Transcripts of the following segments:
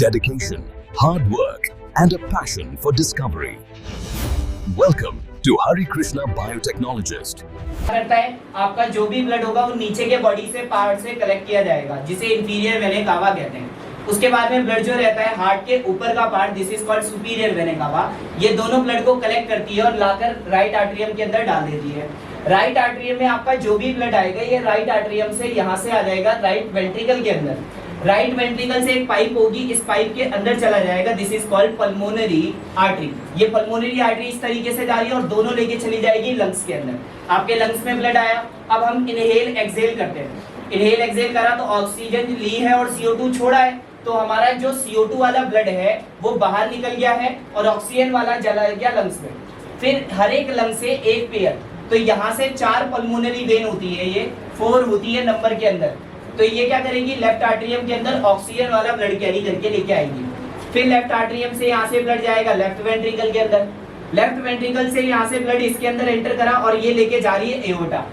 dedication, hard work, and a passion for discovery. Welcome to Hari Krishna Biotechnologist. करता है आपका जो भी ब्लड होगा वो नीचे के बॉडी से पार्ट से कलेक्ट किया जाएगा जिसे इंफीरियर वेना कावा कहते हैं। उसके बाद में ब्लड जो रहता है हार्ट के ऊपर का part this is called superior vena cava. ये दोनों ब्लड को कलेक्ट करती है और लाकर राइट आर्टरियम के अंदर डाल देती है। राइट आर्टरियम में आपका जो भी ब्लड आएगा ये राइट आर्टरियम से यहाँ से आ जाएगा राइट वेंट्रिकल के अंदर। राइट वेंट्रिकल से एक पाइप होगी, इस पाइप के अंदर चला जाएगा, this is called pulmonary artery. ये पल्मोनरी आर्टरी इस तरीके से जा रही है और दोनों लेके चली जाएगी लंग्स के अंदर। आपके लंग्स में ब्लड आया, अब हम इनहेल एक्सहेल करते हैं। इनहेल एक्सहेल करा तो ऑक्सीजन ली है और CO2 छोड़ा है, तो हमारा जो CO2 वाला ब्लड है वो बाहर निकल गया है और ऑक्सीजन वाला चला गया लंग्स में। फिर हर एक लंग से एक पेयर, तो यहाँ से 4 पल्मोनरी वेन होती है, ये 4 होती है नंबर के अंदर। तो ये क्या करेगी, लेफ्ट आर्टरियम के अंदर ऑक्सीजन वाला ब्लड कैरी करके लेके आएगी। फिर लेफ्ट आर्टरियम से यहाँ से ब्लड जाएगा लेफ्ट वेंट्रिकल के अंदर। लेफ्ट वेंट्रिकल से यहाँ से ब्लड इसके अंदर एंटर करा और ये लेके जा रही है एओर्टा।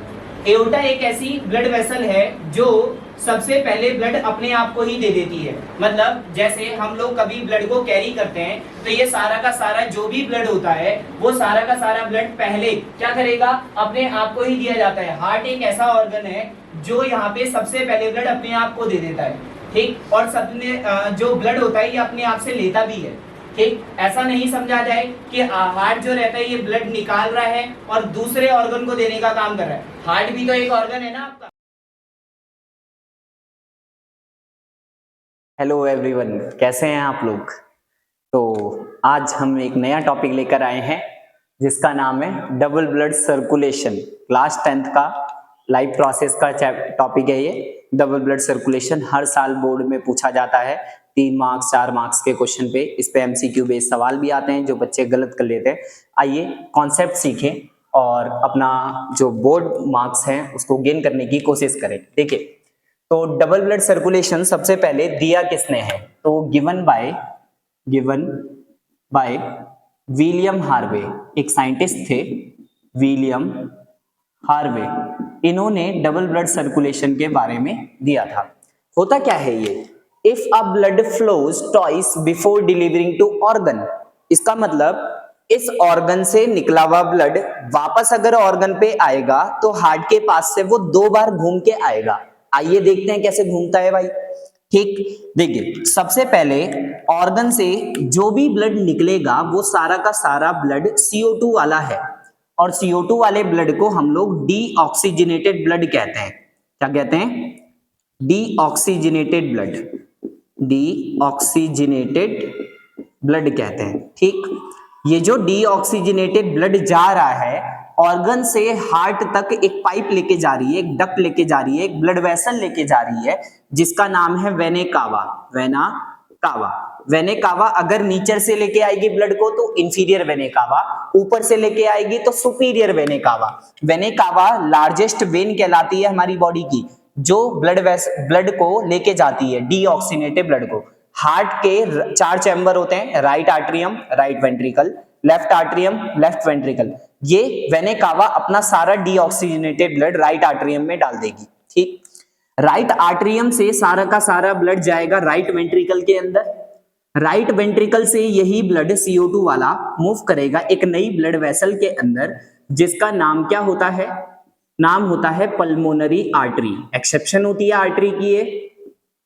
एओर्टा एक ऐसी ब्लड वेसल है जो सबसे पहले ब्लड अपने आप को ही दे देती है। मतलब जैसे हम लोग कभी ब्लड को कैरी करते हैं तो ये सारा का सारा जो भी ब्लड होता है वो सारा का सारा ब्लड पहले क्या करेगा, अपने आप को ही दिया जाता है। हार्ट एक ऐसा ऑर्गन है जो यहाँ पे सबसे पहले ब्लड अपने आप को दे देता है, ठीक। और सबने जो ब्लड होता है ये अपने आप से लेता भी है, ठीक। ऐसा नहीं समझा जाए कि हार्ट जो रहता है ये ब्लड निकाल रहा है और दूसरे ऑर्गन को देने का काम कर रहा है। हार्ट भी तो एक ऑर्गन है ना आपका। हेलो एवरीवन, कैसे हैं आप लोग। तो आज हम एक नया टॉपिक लेकर आए हैं जिसका नाम है double blood circulation. Class 10th का लाइफ प्रोसेस का टॉपिक है ये डबल ब्लड सर्कुलेशन। हर साल बोर्ड में पूछा जाता है, 3 मार्क्स 4 मार्क्स के क्वेश्चन पे। इस पे MCQ बेस्ड सवाल भी आते हैं जो बच्चे गलत कर लेते हैं। आइए कॉन्सेप्ट सीखें और अपना जो बोर्ड मार्क्स हैं उसको गेन करने की कोशिश करें। देखिए, तो डबल ब्लड सर्कुलेशन सबसे पहले दिया किसने है, तो गिवन बाय विलियम हार्वे। एक साइंटिस्ट थे विलियम हार्वे, इन्होंने डबल ब्लड सर्कुलेशन के बारे में दिया था। होता क्या है ये, if a blood flows twice before delivering to organ, इसका मतलब इस ऑर्गन से निकला हुआ ब्लड वापस अगर ऑर्गन पे आएगा तो हार्ट के पास से वो 2 बार घूम के आएगा। आइए देखते हैं कैसे घूमता है भाई, ठीक। देखिए, सबसे पहले ऑर्गन से जो भी ब्लड निकलेगा वो सारा का सारा ब्लड CO2 वाला है और CO2 वाले ब्लड को हम लोग डीऑक्सीजनेटेड ब्लड कहते हैं। क्या कहते हैं, डीऑक्सीजनेटेड ब्लड, डीऑक्सीजनेटेड ब्लड कहते हैं, ठीक। ये जो डीऑक्सीजनेटेड ब्लड जा रहा है ऑर्गन से हार्ट तक एक पाइप लेके जा रही है, एक डक्ट लेके जा रही है, एक ब्लड वेसल लेके जा रही है जिसका नाम है वेना कावा। वेना कावा अगर नीचे से लेके आएगी ब्लड को तो इंफीरियर वेना कावा, ऊपर से लेके आएगी तो superior vena cava. Vena cava largest when कहलाती है हमारी बॉडी की, जो ब्लड को लेके जाती है डीऑक्सीजनेटेड ब्लड को। हार्ट के 4 चैम्बर होते हैं, right atrium, right ventricle, left atrium, left ventricle. ये वेना कावा अपना सारा डीऑक्सीजनेटेड ब्लड राइट आर्टरियम में डाल देगी, ठीक। राइट आर्टरियम से सारा का सारा ब्लड जाएगा राइट वेंट्रिकल के अंदर। राइट वेंट्रिकल से यही ब्लड CO2 वाला मूव करेगा एक नई ब्लड वेसल के अंदर जिसका नाम क्या होता है, नाम होता है पल्मोनरी आर्टरी। एक्सेप्शन होती है आर्टरी की, ये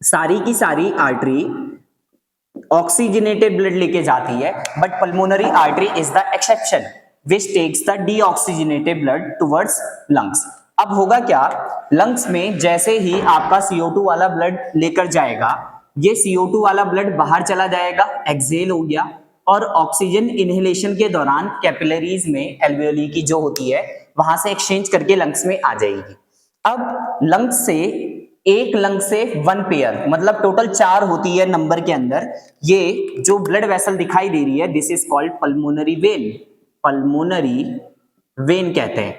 सारी की सारी आर्टरी ऑक्सीजनेटेड ब्लड लेके जाती है, but pulmonary artery is the exception which takes the deoxygenated blood towards lungs. अब होगा क्या, लंग्स में जैसे ही आपका CO2 वाला ब्लड लेकर जाएगा, ये CO2 वाला ब्लड बाहर चला जाएगा, एक्सहेल हो गया, और ऑक्सीजन इनहेलेशन के दौरान कैपिलरीज में एल्वेओली की जो होती है वहां से एक्सचेंज करके लंग्स में आ जाएगी। अब लंग्स से एक लंग से 1 पेयर, मतलब टोटल 4 होती है नंबर के अंदर। ये जो ब्लड वेसल दिखाई दे रही है this is called pulmonary vein, pulmonary vein कहते हैं,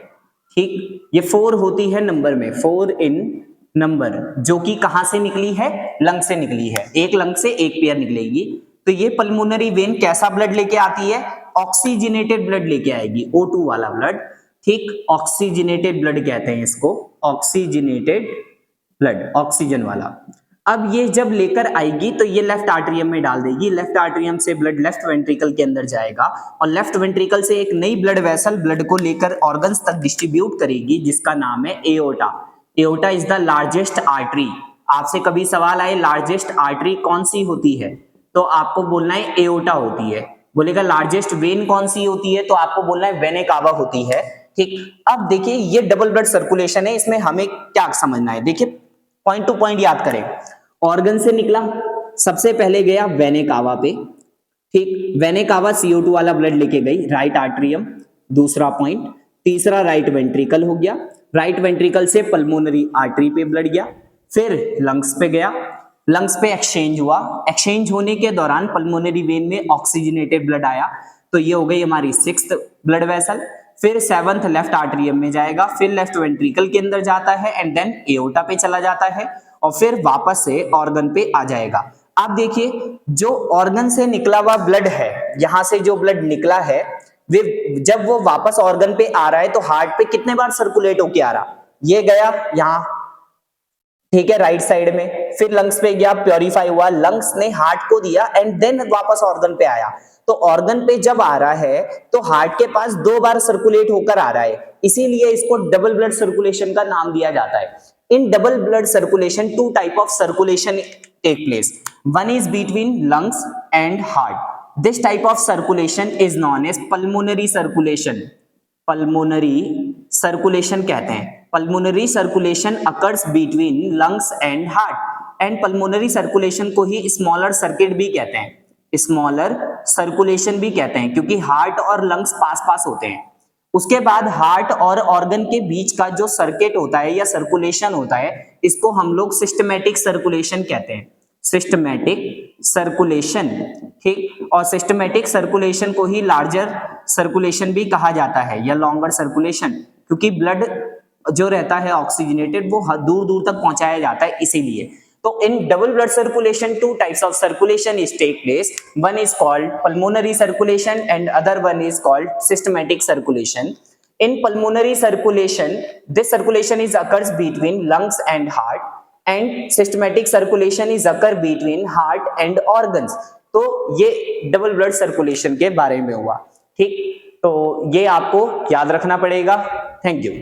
ठीक। ये 4 होती है नंबर में, 4 इन नंबर, जो कि कहां से निकली है, लंग से निकली है। एक लंग से एक पेयर निकलेगी। तो ये पल्मोनरी वेन कैसा ब्लड लेके आती है, ऑक्सीजनेटेड ब्लड लेके आएगी, O2 वाला ब्लड, ठीक। ऑक्सीजनेटेड ब्लड कहते हैं इसको, ऑक्सीजनेटेड ब्लड, ऑक्सीजन वाला। अब ये जब लेकर आएगी तो ये लेफ्ट आर्टरियम में डाल देगी, लेफ्ट आर्टरियम से ब्लड लेफ्ट वेंट्रिकल के अंदर जाएगा और लेफ्ट वेंट्रिकल से एक नई ब्लड वेसल ब्लड को लेकर ऑर्गन्स तक डिस्ट्रीब्यूट करेगी जिसका नाम है aorta. Aorta is the largest artery. आपसे कभी सवाल आए लार्जेस्ट आर्टरी कौन सी होती है, तो आपको बोलना है एओर्टा होती है। बोलेगा लार्जेस्ट वेन कौन सी होती है, तो आपको बोलना है वेना कावा होती है। ठीक, अब देखिए ये डबल ब्लड सर्कुलेशन है, इसमें हमें क्या समझना है, देखिए पॉइंट टू पॉइंट याद करें। ऑर्गन से निकला, सबसे पहले गया वेना कावा पे, ठीक, वेना कावा CO2 वाला ब्लड लेके गई राइट आर्टरियम, दूसरा पॉइंट। तीसरा राइट वेंट्रिकल हो गया, राइट वेंट्रिकल से पल्मोनरी आर्टरी पे ब्लड गया, फिर लंग्स पे गया, लंग्स पे एक्सचेंज हुआ, एक्सचेंज होने के दौरान पल्मोनरी वेन में ऑक्सीजनेटेड ब्लड आया, तो ये हो गई हमारी 6th ब्लड वेसल। फिर 7th लेफ्ट आर्टरियम में जाएगा, फिर लेफ्ट वेंट्रिकल के अंदर जाता है एंड देन एओर्टा पे चला जाता है और फिर वापस से ऑर्गन पे आ जाएगा। आप देखिए जो ऑर्गन से निकला हुआ ब्लड है, यहां से जो ब्लड निकला है जब वो वापस ऑर्गन पे आ रहा है तो हार्ट पे कितने बार सर्कुलेट होके आ रहा, ये गया यहां, ठीक है, राइट साइड में, फिर लंग्स पे गया, प्योरीफाई हुआ, लंग्स ने हार्ट को दिया एंड देन वापस ऑर्गन पे आया। तो ऑर्गन पे जब आ रहा है तो हार्ट के पास 2 बार सर्कुलेट होकर आ रहा है, इसीलिए इसको डबल ब्लड सर्कुलेशन का नाम दिया जाता है। In double blood circulation 2 type of circulation take place, one is between lungs and heart. This type of circulation is known as pulmonary circulation. Pulmonary circulation कहते हैं, pulmonary circulation occurs between lungs and heart and pulmonary circulation को ही smaller circuit भी कहते हैं, smaller circulation भी कहते हैं, क्योंकि हार्ट और लंग्स पास पास होते हैं। उसके बाद हार्ट और ऑर्गन के बीच का जो सर्किट होता है या सर्कुलेशन होता है, इसको हम लोग सिस्टमैटिक सर्कुलेशन कहते हैं, सिस्टमैटिक सर्कुलेशन, ठीक। और सिस्टमैटिक सर्कुलेशन को ही लार्जर सर्कुलेशन भी कहा जाता है या लॉन्गर सर्कुलेशन, क्योंकि ब्लड जो रहता है ऑक्सीजनेटेड वो दूर दूर तक पहुंचाया जाता है, इसीलिए। तो in double blood circulation 2 types of circulation is take place. One is called pulmonary circulation and other one is called systematic circulation. In pulmonary circulation, this circulation is occurs between lungs and heart, and systematic circulation is occur between heart and organs. तो ये double blood circulation के बारे में हुआ, ठीक। तो ये आपको याद रखना पड़ेगा। Thank you.